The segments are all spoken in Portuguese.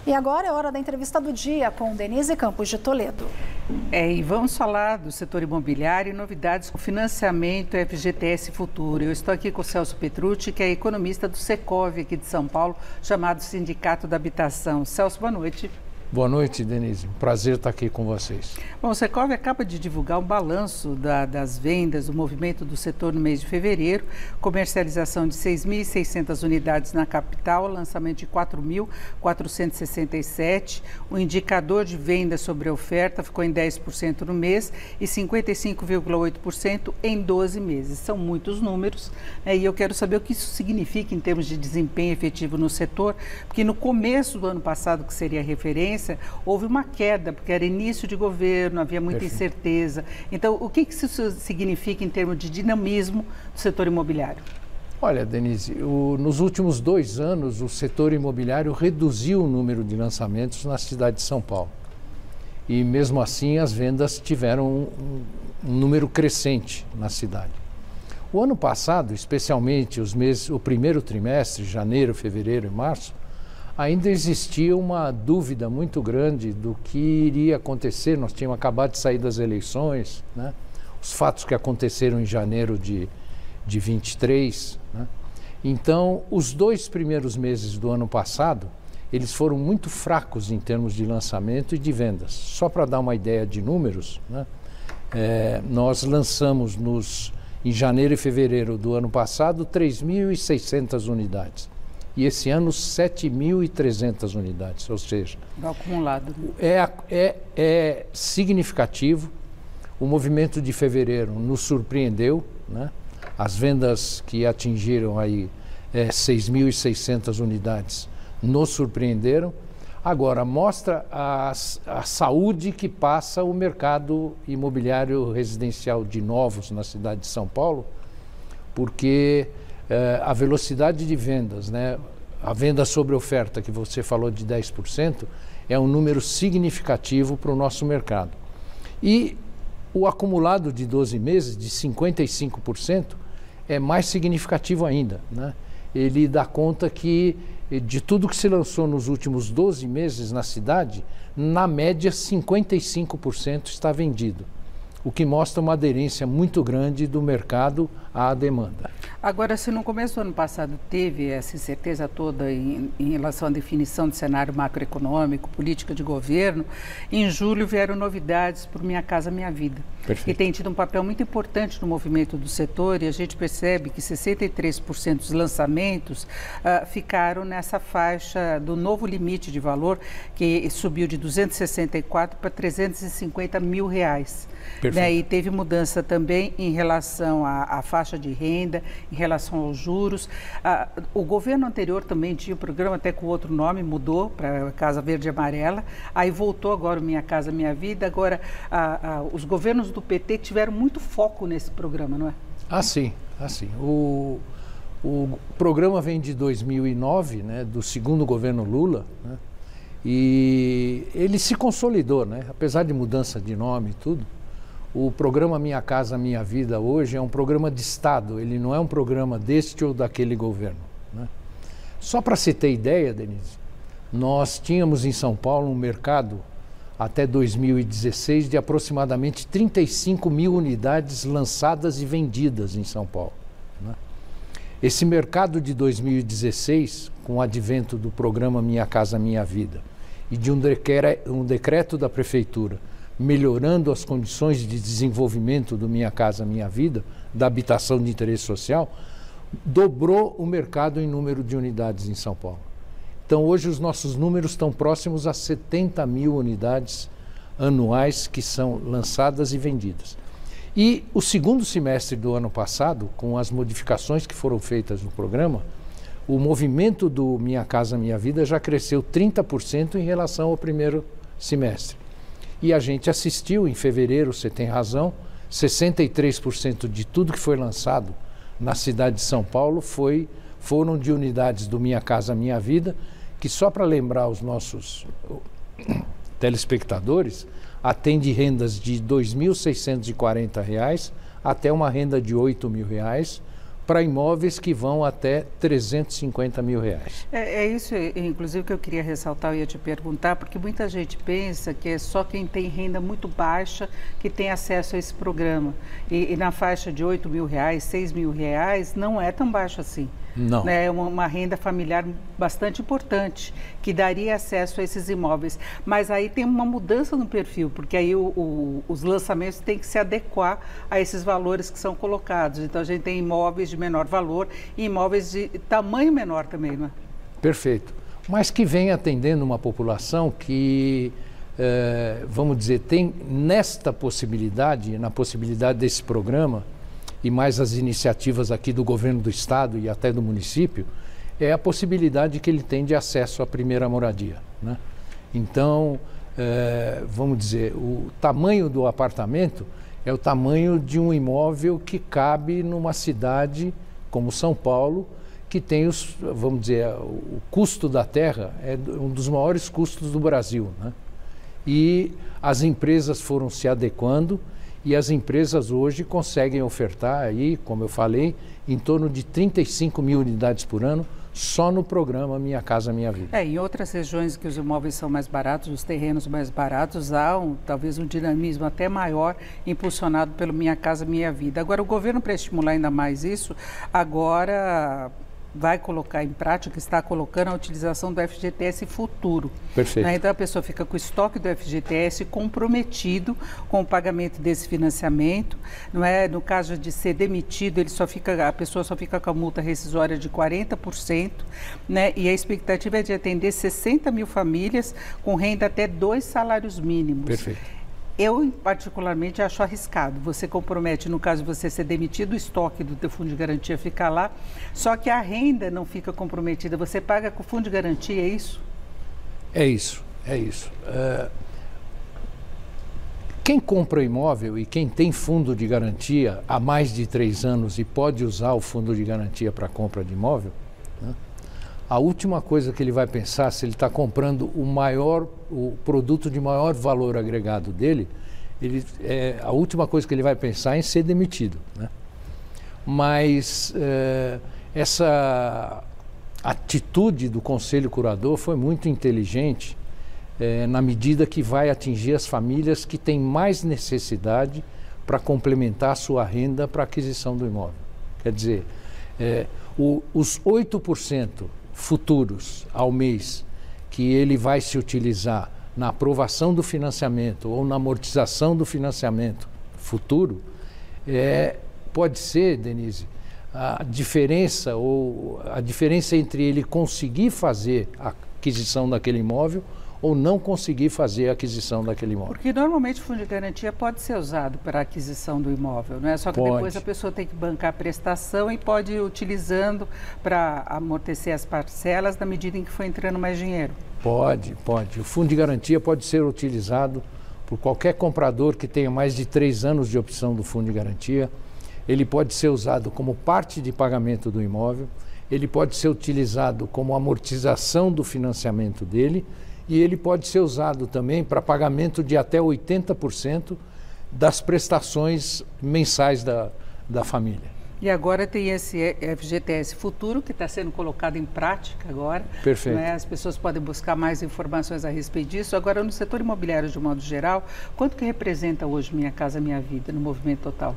E agora é hora da entrevista do dia com Denise Campos de Toledo. E vamos falar do setor imobiliário e novidades com financiamento FGTS Futuro. Eu estou aqui com o Celso Petrucci, que é economista do Secov aqui de São Paulo, chamado Sindicato da Habitação. Celso, boa noite. Boa noite, Denise. Prazer estar aqui com vocês. Bom, o Secov acaba de divulgar um balanço das vendas, do movimento do setor no mês de fevereiro, comercialização de 6.600 unidades na capital, lançamento de 4.467. O indicador de venda sobre a oferta ficou em 10% no mês e 55,8% em 12 meses. São muitos números, e eu quero saber o que isso significa em termos de desempenho efetivo no setor, porque no começo do ano passado, que seria a referência, houve uma queda, porque era início de governo, havia muita incerteza. Então, o que isso significa em termos de dinamismo do setor imobiliário? Olha, Denise, nos últimos 2 anos, o setor imobiliário reduziu o número de lançamentos na cidade de São Paulo. E, mesmo assim, as vendas tiveram um número crescente na cidade. O ano passado, especialmente o primeiro trimestre, janeiro, fevereiro e março, ainda existia uma dúvida muito grande do que iria acontecer. Nós tínhamos acabado de sair das eleições, né? Os fatos que aconteceram em janeiro de 23. Né? Então, os 2 primeiros meses do ano passado, eles foram muito fracos em termos de lançamento e de vendas. Só para dar uma ideia de números, né? Nós lançamos em janeiro e fevereiro do ano passado 3.600 unidades. E esse ano 7.300 unidades, ou seja... acumulado. É significativo. O movimento de fevereiro nos surpreendeu, né? As vendas que atingiram aí 6.600 unidades nos surpreenderam. Agora, mostra a saúde que passa o mercado imobiliário residencial de novos na cidade de São Paulo, porque... a velocidade de vendas, né? A venda sobre oferta que você falou de 10%, é um número significativo para o nosso mercado. E o acumulado de 12 meses, de 55%, é mais significativo ainda, né? Ele dá conta que de tudo que se lançou nos últimos 12 meses na cidade, na média 55% está vendido, o que mostra uma aderência muito grande do mercado à demanda. Agora, se no começo do ano passado teve essa incerteza toda em relação à definição de cenário macroeconômico, política de governo, em julho vieram novidades para o Minha Casa Minha Vida. Perfeito. Que tem tido um papel muito importante no movimento do setor, e a gente percebe que 63% dos lançamentos ficaram nessa faixa do novo limite de valor, que subiu de 264 para 350 mil reais. Né? E teve mudança também em relação à faixa de renda, em relação aos juros. O governo anterior também tinha o programa, até com outro nome, mudou para Casa Verde e Amarela, aí voltou agora o Minha Casa Minha Vida. Agora, os governos do PT tiveram muito foco nesse programa, não é? Sim. O programa vem de 2009, né, do segundo governo Lula, né, e ele se consolidou, né, apesar de mudança de nome e tudo. O programa Minha Casa Minha Vida hoje é um programa de Estado, ele não é um programa deste ou daquele governo, né? Só para você ter ideia, Denise, nós tínhamos em São Paulo um mercado até 2016 de aproximadamente 35 mil unidades lançadas e vendidas em São Paulo, né? Esse mercado de 2016, com o advento do programa Minha Casa Minha Vida e de um decreto da Prefeitura melhorando as condições de desenvolvimento do Minha Casa Minha Vida, da habitação de interesse social, dobrou o mercado em número de unidades em São Paulo. Então, hoje os nossos números estão próximos a 70 mil unidades anuais que são lançadas e vendidas. E o segundo semestre do ano passado, com as modificações que foram feitas no programa, o movimento do Minha Casa Minha Vida já cresceu 30% em relação ao primeiro semestre. E a gente assistiu em fevereiro, você tem razão, 63% de tudo que foi lançado na cidade de São Paulo foram de unidades do Minha Casa Minha Vida, que só para lembrar os nossos telespectadores, atende rendas de R$ 2.640 até uma renda de R$ 8.000, para imóveis que vão até 350 mil reais. É isso, inclusive, que eu queria ressaltar, eu ia te perguntar, porque muita gente pensa que é só quem tem renda muito baixa que tem acesso a esse programa. E na faixa de 8 mil reais, 6 mil reais, não é tão baixo assim. Não. É uma renda familiar bastante importante, que daria acesso a esses imóveis. Mas aí tem uma mudança no perfil, porque aí os lançamentos têm que se adequar a esses valores que são colocados. Então a gente tem imóveis de menor valor e imóveis de tamanho menor também, não é? Perfeito. Mas que vem atendendo uma população que, vamos dizer, tem nesta possibilidade, na possibilidade desse programa, e mais as iniciativas aqui do governo do estado e até do município, é a possibilidade que ele tem de acesso à primeira moradia, né? Então, vamos dizer, o tamanho do apartamento é o tamanho de um imóvel que cabe numa cidade como São Paulo, que tem vamos dizer, o custo da terra é um dos maiores custos do Brasil, né? E as empresas foram se adequando. E as empresas hoje conseguem ofertar aí, como eu falei, em torno de 35 mil unidades por ano, só no programa Minha Casa Minha Vida. Em outras regiões que os imóveis são mais baratos, os terrenos mais baratos, há talvez um dinamismo até maior impulsionado pelo Minha Casa Minha Vida. Agora, o governo, para estimular ainda mais isso, agora vai colocar em prática, está colocando a utilização do FGTS futuro. Perfeito. Então a pessoa fica com o estoque do FGTS comprometido com o pagamento desse financiamento, não é? No caso de ser demitido, a pessoa só fica com a multa rescisória de 40%, né? E a expectativa é de atender 60 mil famílias com renda até 2 salários mínimos. Perfeito. Eu, particularmente, acho arriscado. Você compromete, no caso de você ser demitido, o estoque do teu fundo de garantia fica lá, só que a renda não fica comprometida. Você paga com o fundo de garantia, é isso? É isso, é isso. Quem compra imóvel e quem tem fundo de garantia há mais de 3 anos e pode usar o fundo de garantia para compra de imóvel, né? A última coisa que ele vai pensar, se ele está comprando o produto de maior valor agregado dele, a última coisa que ele vai pensar é em ser demitido, né? Mas essa atitude do Conselho Curador foi muito inteligente, na medida que vai atingir as famílias que têm mais necessidade para complementar a sua renda para a aquisição do imóvel. Quer dizer, os 8% futuros ao mês que ele vai se utilizar na aprovação do financiamento ou na amortização do financiamento futuro, pode ser, Denise, a diferença entre ele conseguir fazer a aquisição daquele imóvel ou não conseguir fazer a aquisição daquele imóvel. Porque normalmente o fundo de garantia pode ser usado para a aquisição do imóvel, não é? Só que depois a pessoa tem que bancar a prestação e pode ir utilizando para amortecer as parcelas na medida em que for entrando mais dinheiro. Pode. O fundo de garantia pode ser utilizado por qualquer comprador que tenha mais de 3 anos de opção do fundo de garantia. Ele pode ser usado como parte de pagamento do imóvel, ele pode ser utilizado como amortização do financiamento dele, e ele pode ser usado também para pagamento de até 80% das prestações mensais da família. E agora tem esse FGTS Futuro, que está sendo colocado em prática agora. Perfeito. Né? As pessoas podem buscar mais informações a respeito disso. Agora, no setor imobiliário, de um modo geral, quanto que representa hoje Minha Casa Minha Vida no movimento total?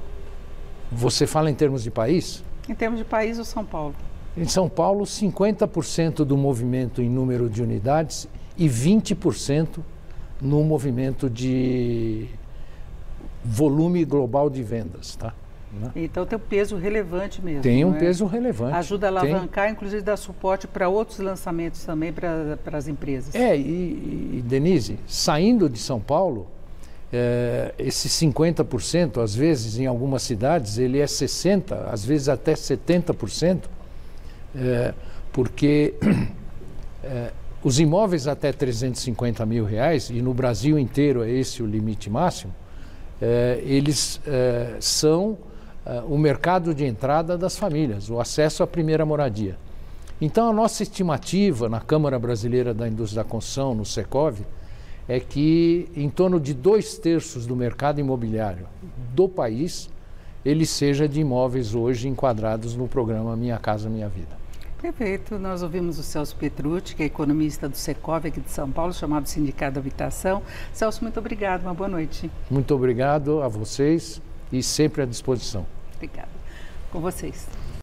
Você fala em termos de país? Em termos de país ou São Paulo? Em São Paulo, 50% do movimento em número de unidades e 20% no movimento de volume global de vendas, tá? Então tem um peso relevante mesmo. Tem um peso relevante. Ajuda a alavancar, inclusive dar suporte para outros lançamentos também para as empresas. E Denise, saindo de São Paulo, esse 50%, às vezes em algumas cidades, ele é 60%, às vezes até 70%, porque os imóveis até 350 mil reais, e no Brasil inteiro é esse o limite máximo, eles são o mercado de entrada das famílias, o acesso à primeira moradia. Então, a nossa estimativa na Câmara Brasileira da Indústria da Construção, no Secov, é que em torno de 2/3 do mercado imobiliário do país ele seja de imóveis hoje enquadrados no programa Minha Casa Minha Vida. Perfeito. Nós ouvimos o Celso Petrucci, que é economista do Secov aqui de São Paulo, chamado Sindicato da Habitação. Celso, muito obrigado. Uma boa noite. Muito obrigado a vocês e sempre à disposição. Obrigada. Com vocês.